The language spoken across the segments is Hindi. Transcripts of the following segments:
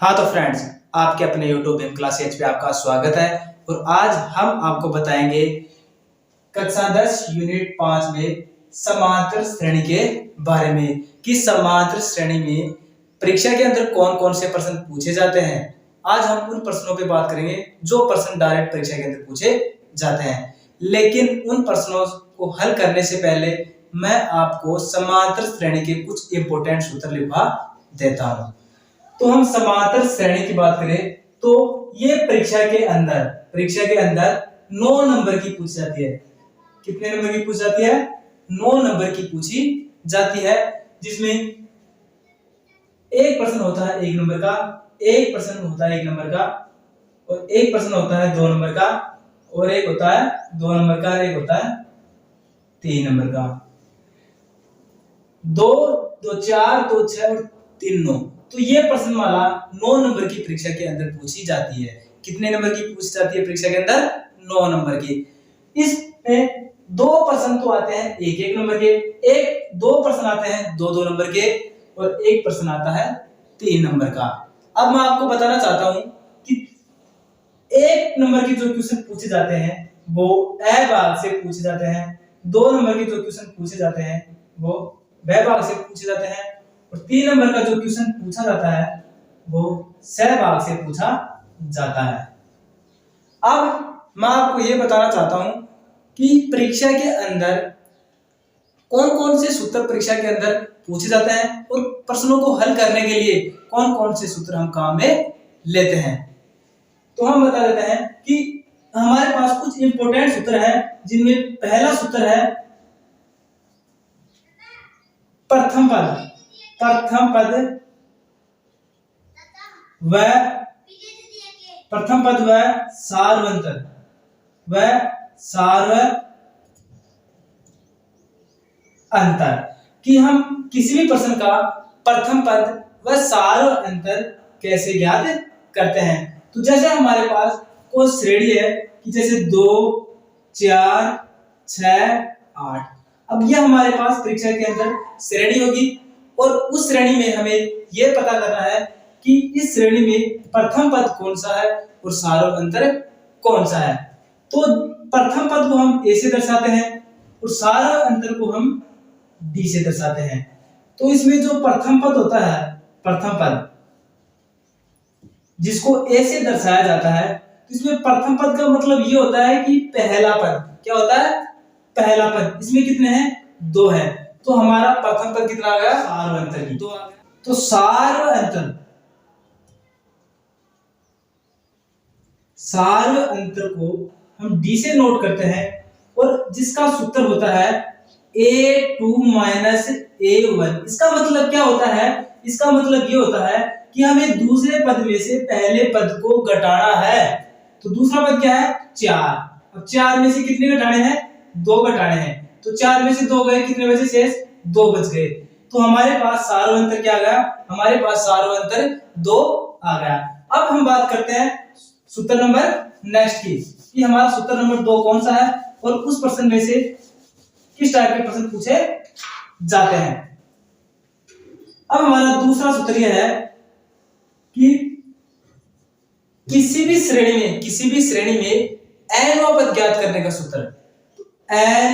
हाँ तो फ्रेंड्स, आपके अपने YouTube इन क्लास एच पे आपका स्वागत है। और आज हम आपको बताएंगे कक्षा 10 यूनिट 5 में समांतर श्रेणी के बारे में कि समांतर श्रेणी में परीक्षा के अंदर कौन कौन से प्रश्न पूछे जाते हैं। आज हम उन प्रश्नों पे बात करेंगे जो प्रश्न डायरेक्ट परीक्षा के अंदर पूछे जाते हैं, लेकिन उन प्रश्नों को हल करने से पहले मैं आपको समांतर श्रेणी के कुछ इंपोर्टेंट सूत्र लिखवा देता हूं। तो हम समांतर श्रेणी की बात करें तो ये परीक्षा के अंदर 9 नंबर की पूछी जाती है। कितने नंबर की पूछी जाती है? 9 नंबर की पूछी जाती है, जिसमें एक प्रश्न होता है 1 नंबर का, एक प्रश्न होता है 1 नंबर का, और एक प्रश्न होता है 2 नंबर का, और एक होता है 2 नंबर का, और एक होता है 3 नंबर का। 2, 2, 4, 2, 6 और 3, 9। तो ये प्रश्नमाला 9 नंबर की परीक्षा के अंदर पूछी जाती है। कितने नंबर की पूछी जाती है परीक्षा के अंदर? 9 नंबर की। इसमें 2 प्रश्न तो आते हैं 1-1 नंबर के, 2 प्रश्न आते हैं 2-2 नंबर के, और एक प्रश्न आता है 3 नंबर का। अब मैं आपको बताना चाहता हूं कि 1 नंबर के जो क्वेश्चन पूछे जाते हैं वो अ भाग से पूछे जाते हैं, 2 नंबर के जो क्वेश्चन पूछे जाते हैं वो ब भाग से पूछे जाते हैं, और 3 नंबर का जो क्वेश्चन पूछा जाता है वो स भाग से पूछा जाता है। अब मैं आपको ये बताना चाहता हूं कि परीक्षा के अंदर कौन कौन से सूत्र परीक्षा के अंदर पूछे जाते हैं और प्रश्नों को हल करने के लिए कौन कौन से सूत्र हम काम में लेते हैं। तो हम बता देते हैं कि हमारे पास कुछ इंपॉर्टेंट सूत्र हैं, जिनमें पहला सूत्र है प्रथम पद व सार्वंतर कि हम किसी भी प्रश्न का प्रथम पद व सार्वंतर कैसे ज्ञात करते हैं। तो जैसे हमारे पास कोई श्रेणी है कि जैसे 2, 4, 6, 8। अब यह हमारे पास परीक्षा के अंदर श्रेणी होगी, और उस श्रेणी में हमें यह पता करना है कि इस श्रेणी में प्रथम पद कौन सा है और सार्वंतर कौन सा है। तो प्रथम पद को हम ए से दर्शाते हैं और सार्वंतर को हम डी से दर्शाते हैं। तो इसमें जो प्रथम पद होता है, प्रथम पद जिसको ए से दर्शाया जाता है, तो इसमें प्रथम पद का मतलब ये होता है कि पहला पद। क्या होता है? पहला पद। इसमें कितने हैं? 2 है। तो हमारा प्रथम पद कितना आ गया? सार्वंतर की 2 आ गया। तो सार्वंतर को हम डी से नोट करते हैं, और जिसका सूत्र होता है a2 - a1। इसका मतलब क्या होता है? इसका मतलब ये होता है कि हमें दूसरे पद में से पहले पद को घटाना है। तो दूसरा पद क्या है? 4। अब 4 में से कितने घटाने हैं? 2 घटाने हैं। तो 4 में से 2 गए, कितने बचे शेष? 2 बच गए। तो हमारे पास सार्वंतर क्या आ गया? हमारे पास सार्वंतर 2 आ गया। अब हम बात करते हैं सूत्र नंबर नेक्स्ट की, कि हमारा सूत्र नंबर 2 कौन सा है और उस प्रश्न में से किस टाइप के प्रश्न पूछे जाते हैं। अब हमारा दूसरा सूत्र यह है कि किसी भी श्रेणी में nवां पद ज्ञात करने का सूत्र।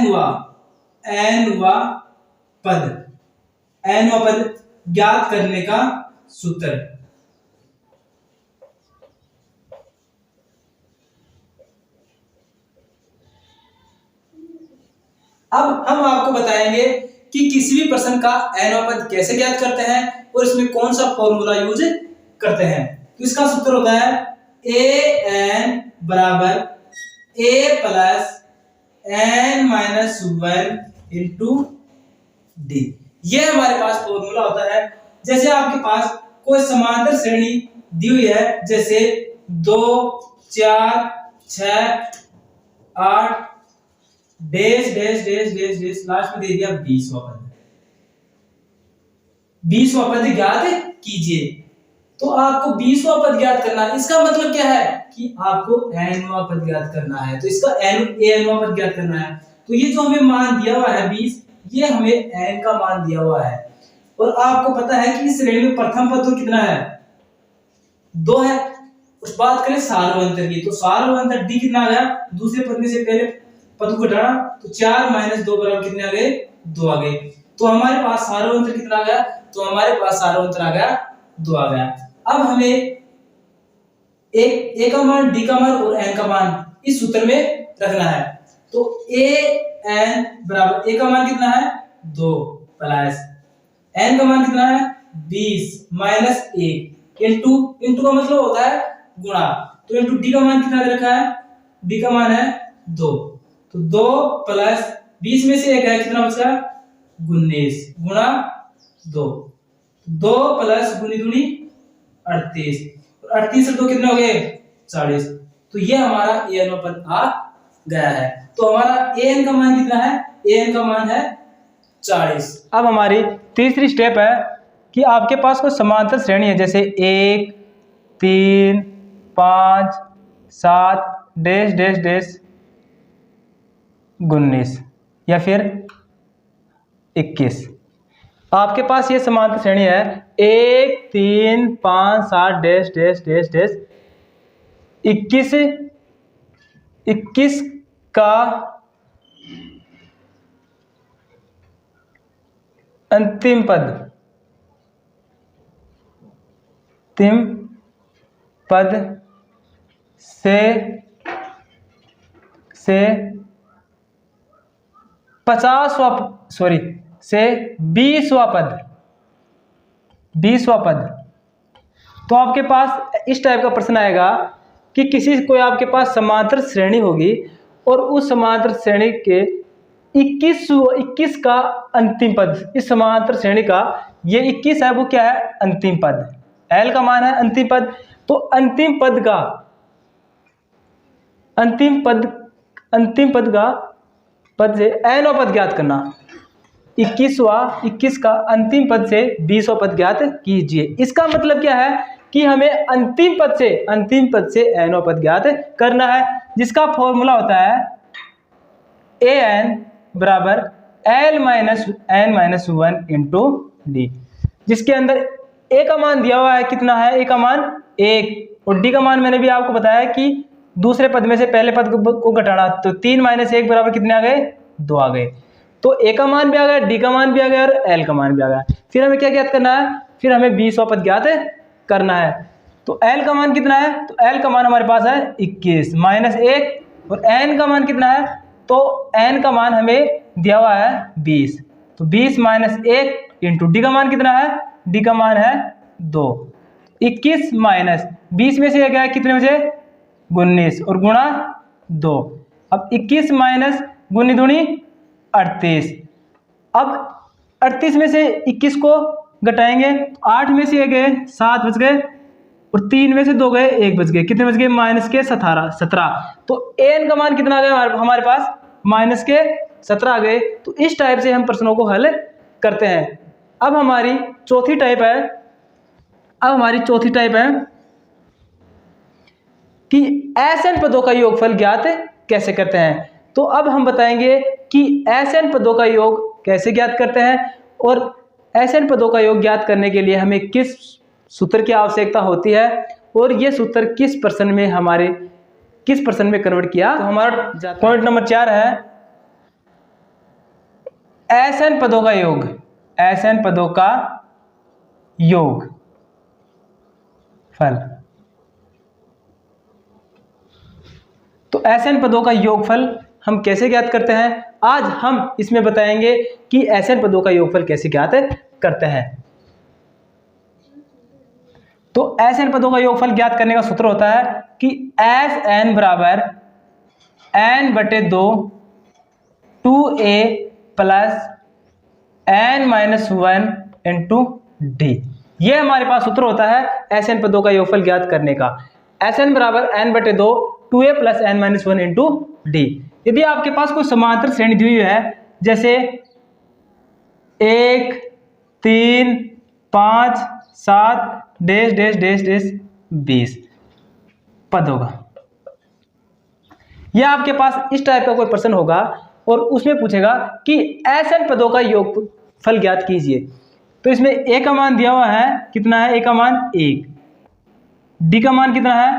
nवां पद ज्ञात करने का सूत्र। अब हम आपको बताएंगे कि किसी भी प्रश्न का nवां पद कैसे ज्ञात करते हैं और इसमें कौन सा फॉर्मूला यूज करते हैं। तो इसका सूत्र होता है an बराबर a plus n-1 into D. यह हमारे पास फॉर्मूला होता है। जैसे आपके पास कोई समांतर श्रेणी दी हुई है, जैसे 2, 4, 6, 8 dash dash dash dash dash, last में दे दिया 20वां पद। 20वां पद ज्ञात कीजिए। तो आपको 20वां पद ज्ञात करना है। इसका मतलब क्या है कि आपको nवां पद ज्ञात करना है। तो इसका nवां पद ज्ञात करना है। तो ये जो हमें मान दिया हुआ है 20, ये हमें n का मान दिया हुआ है। और आपको पता है कि इस श्रेणी में प्रथम पद तो कितना है? 2 है। उस बात करें सार्वंतर की, तो सार्वंतर डी कितना आ गया, दूसरे पद में से पहले पद को घटाना, तो 4 - 2 बराबर कितने आ गए, 2 आ गए। तो हमारे पास सार्वंतर कितना आ गया, तो हमारे पास सार्वंतर आ गया 2 आ गया। अब हमें ए का मान, डी का मान और एन का मान इस सूत्र में रखना है। तो ए एन बराबर, ए का मान कितना है 2 प्लस एन का मान कितना है 20 माइनस 1 इंटू, इंटू का मतलब होता है गुणा, तो इंटू डी का मान कितना दे रखा है, डी का मान है 2, तो 2 प्लस 20 में से 1 है, कितना बचा 19 गुणा 2, 2 प्लस गुनी दूनी 38, 38 से 2 कितने हो गए 40। तो ये हमारा ए एन पद आ गया है। तो हमारा ए एन का मान कितना है, ए एन का मान है 40। अब हमारी तीसरी स्टेप है कि आपके पास कोई समांतर श्रेणी है, जैसे 1 3 5 7 डैश डैश डैश 19 या फिर 21। आपके पास ये समांतर श्रेणी है 1 3 5 7 डैश डैश डैश डैश 21 का अंतिम पद, अंतिम पद से 20वां पद, 20वां पद। तो आपके पास इस टाइप का प्रश्न आएगा कि किसी कोई आपके पास समांतर श्रेणी होगी और उस समांतर श्रेणी के 21 का अंतिम पद, इस समांतर श्रेणी का ये 21 है, वो क्या है अंतिम पद, एल का मान है अंतिम पद। तो अंतिम पद का पद से nवां पद ज्ञात करना, 21 का अंतिम पद से 20वां पद ज्ञात कीजिए। इसका मतलब क्या है कि हमें अंतिम पद से nवां पद ज्ञात करना है, जिसका फॉर्मूला होता है an बराबर l minus n minus 1 into D, जिसके अंदर a का मान दिया हुआ है, कितना है, a का मान 1 और d का मान मैंने भी आपको बताया कि दूसरे पद में से पहले पद को घटाना, तो 3 - 1 बराबर कितने आ गए 2 आ गए। तो a का मान भी आ गया, d का मान भी आ गया और l का मान भी आ गया। फिर हमें क्या ज्ञात करना है, फिर हमें 20वां पद ज्ञात करना है। तो l का मान कितना है, तो l का मान हमारे पास है 21 माइनस 1 और n का मान कितना है, तो n का मान हमें दिया हुआ है 20, तो 20 माइनस 1 इंटू डी का मान कितना है, डी का मान है 2, 21 माइनस 20 में से ये गया कितने में से 19 और गुणा 2। अब 21 माइनस गुनी दूनी 38, अब 38 में से 21 को घटाएंगे, 8 में से ये गए 7 बच गए और 3 में से 2 गए 1 बच गए, कितने बच गए माइनस के 17। तो एन का मान कितना आ गया हमारे पास, माइनस के 17 आ गए। तो इस टाइप से हम प्रश्नों को हल करते हैं। अब हमारी चौथी टाइप है कि एसएन पदों का योगफल ज्ञात कैसे करते हैं। तो अब हम बताएंगे कि एसएन पदों का योग कैसे ज्ञात करते हैं और एसएन पदों का योग ज्ञात करने के लिए हमें किस सूत्र की आवश्यकता होती है और ये सूत्र किस प्रश्न में कन्वर्ट किया। तो हमारा पॉइंट नंबर 4 है एसएन पदों का योग, एसएन पदों का योग फल। तो एसएन पदों का योगफल हम कैसे ज्ञात करते हैं, आज हम इसमें बताएंगे कि एसएन पदों का योगफल कैसे ज्ञात करते हैं। तो एसएन पदों का योगफल ज्ञात करने का सूत्र होता है कि एस एन बराबर n बटे 2 2a plus n minus 1 into D. ये हमारे पास सूत्र होता है एसएन पदों का योगफल ज्ञात करने का। एसएन बराबर n बटे 2 2a plus n minus 1 into D. यदि आपके पास कोई समांतर श्रेणी दी हुई है, जैसे 1 3 5 7 डैश डैश डैश डैश 20 पद होगा, यह आपके पास इस टाइप का कोई प्रश्न होगा और उसमें पूछेगा कि एसएन पदों का योगफल ज्ञात कीजिए। तो इसमें a का मान दिया हुआ है, कितना है, a का मान 1 डी का मान कितना है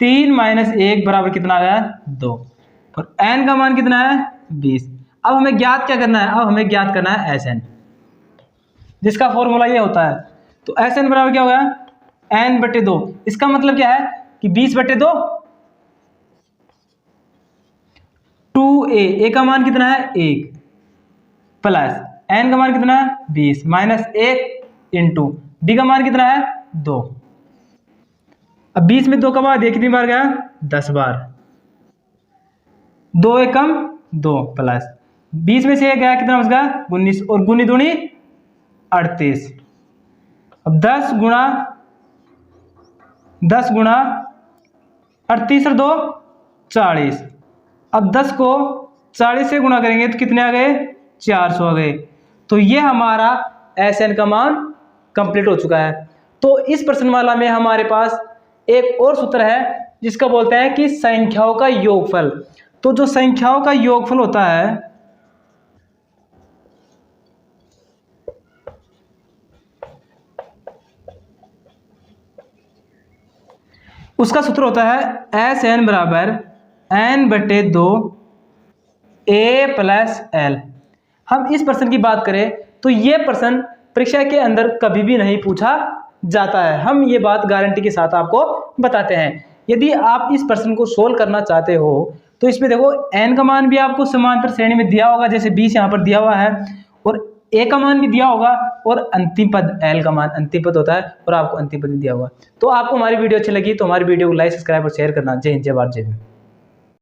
3 माइनस 1 बराबर कितना आ गया 2, और एन का मान कितना है 20। अब हमें ज्ञात क्या करना है, अब हमें ज्ञात करना है एस एन, जिसका फॉर्मूला ये होता है। तो एस एन बराबर क्या होगा एन बटे 2। इसका मतलब क्या है कि 20 बटे 2 2a, ए का मान कितना है 1 प्लस एन का मान कितना है 20 माइनस 1 इंटू डी का मान कितना है 2। अब 20 में 2 का बाद कितनी बार गया 10 बार, 2 एकम 2 प्लस 20 में से एक गया कितना बचगा 19, और गुनी दूनी 38। अब 10 गुणा 38 और 2 40। अब 10 को 40 से गुणा करेंगे तो कितने आ गए 400 आ गए। तो ये हमारा एस एन का मान कंप्लीट हो चुका है। तो इस प्रश्नमाला में हमारे पास एक और सूत्र है जिसका बोलते हैं कि संख्याओं का योगफल। तो जो संख्याओं का योगफल होता है उसका सूत्र होता है एस एन बराबर एन बटे 2 ए प्लस एल। हम इस प्रश्न की बात करें तो ये प्रश्न परीक्षा के अंदर कभी भी नहीं पूछा जाता है, हम ये बात गारंटी के साथ आपको बताते हैं। यदि आप इस प्रश्न को सोल्व करना चाहते हो तो इसमें देखो एन का मान भी आपको समांतर श्रेणी में दिया होगा, जैसे 20 यहाँ पर दिया हुआ है, और ए का मान भी दिया होगा, और अंतिम पद एल का मान अंतिम पद होता है और आपको अंतिम पद भी दिया होगा। तो आपको हमारी वीडियो अच्छी लगी तो हमारी वीडियो को लाइक सब्सक्राइब और शेयर करना। जय हिंद, जय भारत, जय भीम।